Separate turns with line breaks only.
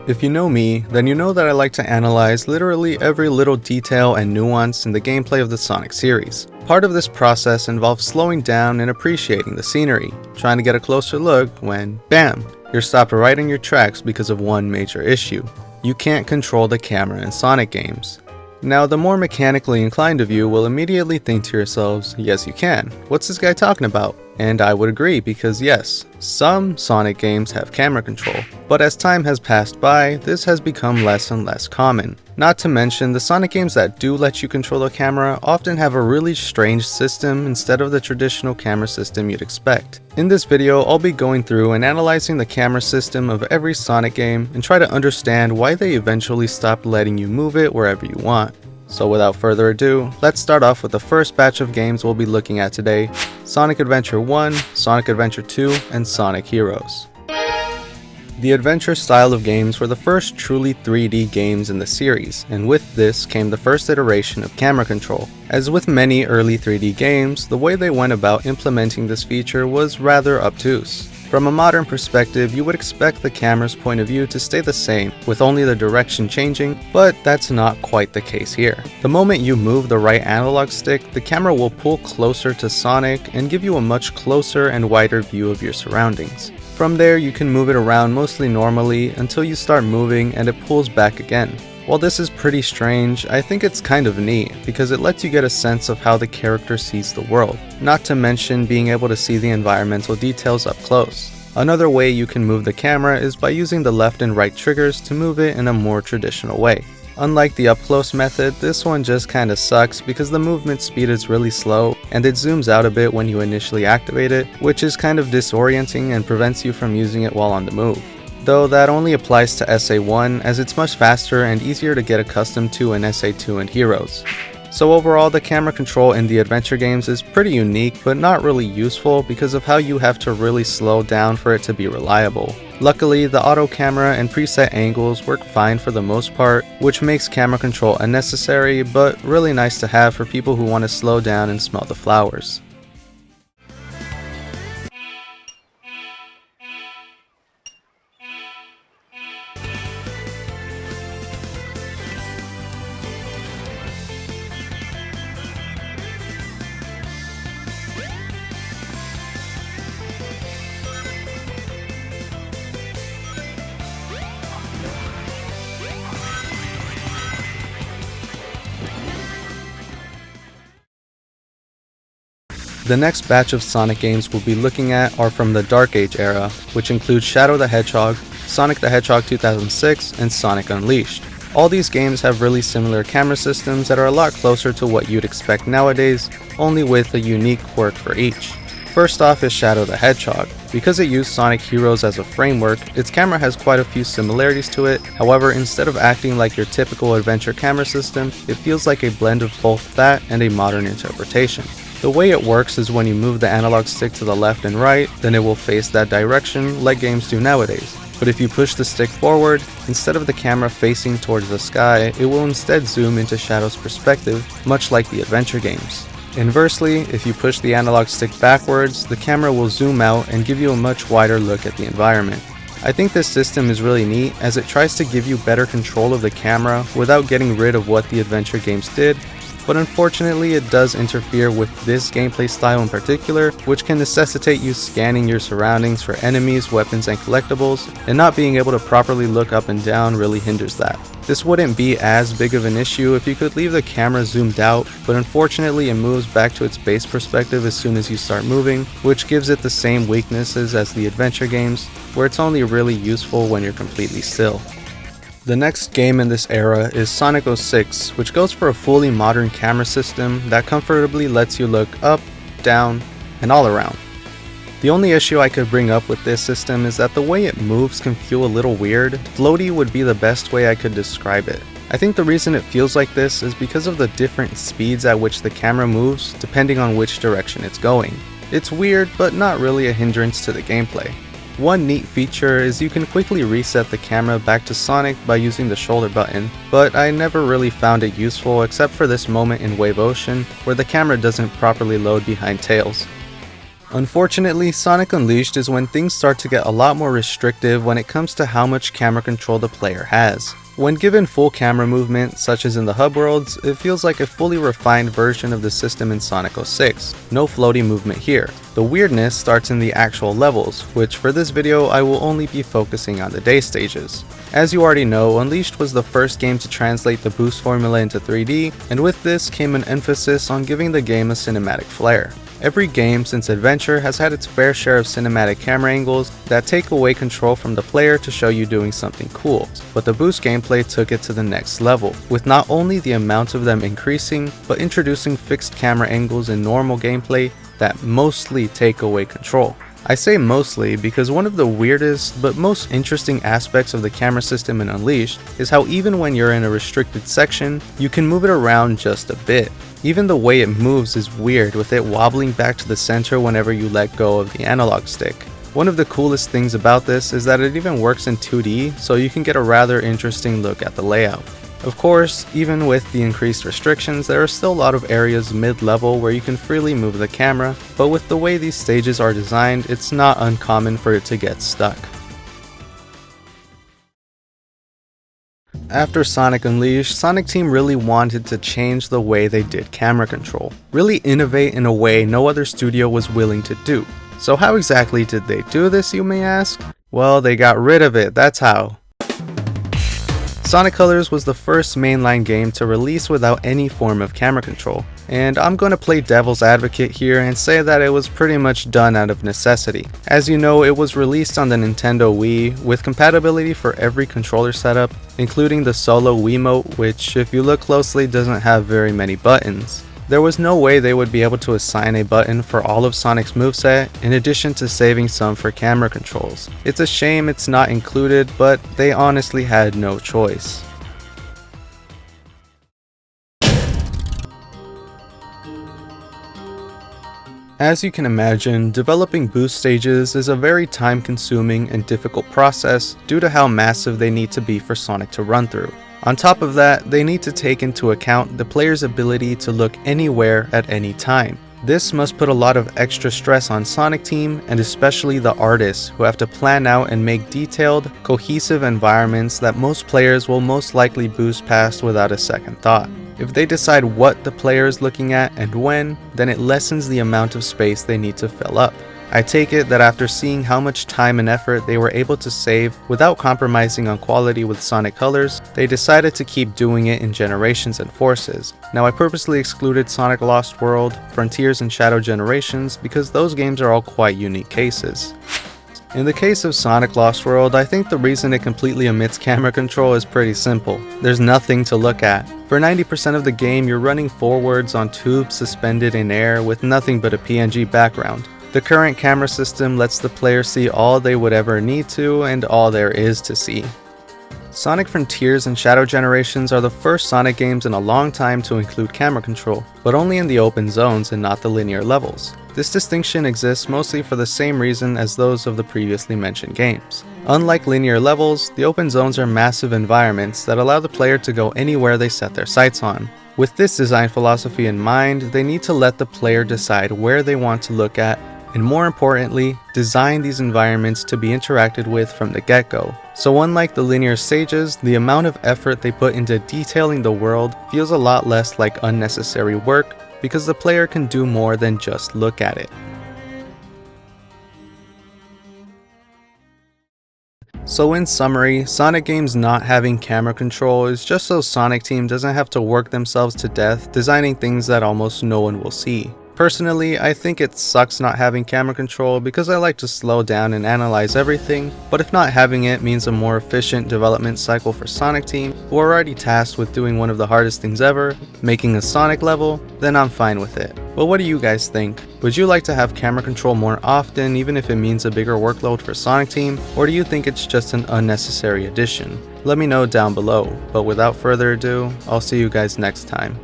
If you know me, then you know that I like to analyze literally every little detail and nuance in the gameplay of the Sonic series. Part of this process involves slowing down and appreciating the scenery, trying to get a closer look when, bam, you're stopped right in your tracks because of one major issue. You can't control the camera in Sonic games. Now, the more mechanically inclined of you will immediately think to yourselves, yes you can, what's this guy talking about? And I would agree because yes, some Sonic games have camera control, but as time has passed by, this has become less and less common. Not to mention, the Sonic games that do let you control the camera often have a really strange system instead of the traditional camera system you'd expect. In this video, I'll be going through and analyzing the camera system of every Sonic game and try to understand why they eventually stopped letting you move it wherever you want. So without further ado, let's start off with the first batch of games we'll be looking at today: Sonic Adventure 1, Sonic Adventure 2, and Sonic Heroes. The adventure style of games were the first truly 3D games in the series, and with this came the first iteration of camera control. As with many early 3D games, the way they went about implementing this feature was rather obtuse. From a modern perspective, you would expect the camera's point of view to stay the same, with only the direction changing, but that's not quite the case here. The moment you move the right analog stick, the camera will pull closer to Sonic and give you a much closer and wider view of your surroundings. From there, you can move it around mostly normally until you start moving and it pulls back again. While this is pretty strange, I think it's kind of neat because it lets you get a sense of how the character sees the world, not to mention being able to see the environmental details up close. Another way you can move the camera is by using the left and right triggers to move it in a more traditional way. Unlike the up-close method, this one just kinda sucks because the movement speed is really slow and it zooms out a bit when you initially activate it, which is kind of disorienting and prevents you from using it while on the move. Though that only applies to SA1 as it's much faster and easier to get accustomed to in SA2 and Heroes. So overall, the camera control in the adventure games is pretty unique but not really useful because of how you have to really slow down for it to be reliable. Luckily, the auto camera and preset angles work fine for the most part, which makes camera control unnecessary but really nice to have for people who want to slow down and smell the flowers. The next batch of Sonic games we'll be looking at are from the Dark Age era, which includes Shadow the Hedgehog, Sonic the Hedgehog 2006, and Sonic Unleashed. All these games have really similar camera systems that are a lot closer to what you'd expect nowadays, only with a unique quirk for each. First off is Shadow the Hedgehog. Because it used Sonic Heroes as a framework, its camera has quite a few similarities to it. However, instead of acting like your typical adventure camera system, it feels like a blend of both that and a modern interpretation. The way it works is when you move the analog stick to the left and right, then it will face that direction like games do nowadays. But if you push the stick forward, instead of the camera facing towards the sky, it will instead zoom into Shadow's perspective, much like the adventure games. Inversely, if you push the analog stick backwards, the camera will zoom out and give you a much wider look at the environment. I think this system is really neat as it tries to give you better control of the camera without getting rid of what the adventure games did, but unfortunately it does interfere with this gameplay style in particular, which can necessitate you scanning your surroundings for enemies, weapons, and collectibles, and not being able to properly look up and down really hinders that. This wouldn't be as big of an issue if you could leave the camera zoomed out, but unfortunately it moves back to its base perspective as soon as you start moving, which gives it the same weaknesses as the adventure games, where it's only really useful when you're completely still. The next game in this era is Sonic 06, which goes for a fully modern camera system that comfortably lets you look up, down, and all around. The only issue I could bring up with this system is that the way it moves can feel a little weird. Floaty would be the best way I could describe it. I think the reason it feels like this is because of the different speeds at which the camera moves depending on which direction it's going. It's weird, but not really a hindrance to the gameplay. One neat feature is you can quickly reset the camera back to Sonic by using the shoulder button, but I never really found it useful except for this moment in Wave Ocean where the camera doesn't properly load behind Tails. Unfortunately, Sonic Unleashed is when things start to get a lot more restrictive when it comes to how much camera control the player has. When given full camera movement, such as in the hub worlds, it feels like a fully refined version of the system in Sonic 06. No floaty movement here. The weirdness starts in the actual levels, which for this video I will only be focusing on the day stages. As you already know, Unleashed was the first game to translate the boost formula into 3D, and with this came an emphasis on giving the game a cinematic flair. Every game since Adventure has had its fair share of cinematic camera angles that take away control from the player to show you doing something cool, but the boost gameplay took it to the next level, with not only the amount of them increasing, but introducing fixed camera angles in normal gameplay that mostly take away control. I say mostly because one of the weirdest but most interesting aspects of the camera system in Unleashed is how even when you're in a restricted section, you can move it around just a bit. Even the way it moves is weird, with it wobbling back to the center whenever you let go of the analog stick. One of the coolest things about this is that it even works in 2D, so you can get a rather interesting look at the layout. Of course, even with the increased restrictions, there are still a lot of areas mid-level where you can freely move the camera, but with the way these stages are designed, it's not uncommon for it to get stuck. After Sonic Unleashed, Sonic Team really wanted to change the way they did camera control, really innovate in a way no other studio was willing to do. So how exactly did they do this, you may ask? Well, they got rid of it, that's how. Sonic Colors was the first mainline game to release without any form of camera control, and I'm going to play devil's advocate here and say that it was pretty much done out of necessity. As you know, it was released on the Nintendo Wii with compatibility for every controller setup, including the solo Wiimote, which if you look closely doesn't have very many buttons. There was no way they would be able to assign a button for all of Sonic's moveset, in addition to saving some for camera controls. It's a shame it's not included, but they honestly had no choice. As you can imagine, developing boost stages is a very time-consuming and difficult process due to how massive they need to be for Sonic to run through. On top of that, they need to take into account the player's ability to look anywhere at any time. This must put a lot of extra stress on Sonic Team, and especially the artists, who have to plan out and make detailed, cohesive environments that most players will most likely boost past without a second thought. If they decide what the player is looking at and when, then it lessens the amount of space they need to fill up. I take it that after seeing how much time and effort they were able to save without compromising on quality with Sonic Colors, they decided to keep doing it in Generations and Forces. Now, I purposely excluded Sonic Lost World, Frontiers and Shadow Generations because those games are all quite unique cases. In the case of Sonic Lost World, I think the reason it completely omits camera control is pretty simple. There's nothing to look at. For 90% of the game, you're running forwards on tubes suspended in air with nothing but a PNG background. The current camera system lets the player see all they would ever need to and all there is to see. Sonic Frontiers and Shadow Generations are the first Sonic games in a long time to include camera control, but only in the open zones and not the linear levels. This distinction exists mostly for the same reason as those of the previously mentioned games. Unlike linear levels, the open zones are massive environments that allow the player to go anywhere they set their sights on. With this design philosophy in mind, they need to let the player decide where they want to look at, and more importantly, design these environments to be interacted with from the get-go. So unlike the linear stages, the amount of effort they put into detailing the world feels a lot less like unnecessary work because the player can do more than just look at it. So in summary, Sonic games not having camera control is just so Sonic Team doesn't have to work themselves to death designing things that almost no one will see. Personally, I think it sucks not having camera control because I like to slow down and analyze everything, but if not having it means a more efficient development cycle for Sonic Team, who are already tasked with doing one of the hardest things ever, making a Sonic level, then I'm fine with it. But what do you guys think? Would you like to have camera control more often even if it means a bigger workload for Sonic Team, or do you think it's just an unnecessary addition? Let me know down below, but without further ado, I'll see you guys next time.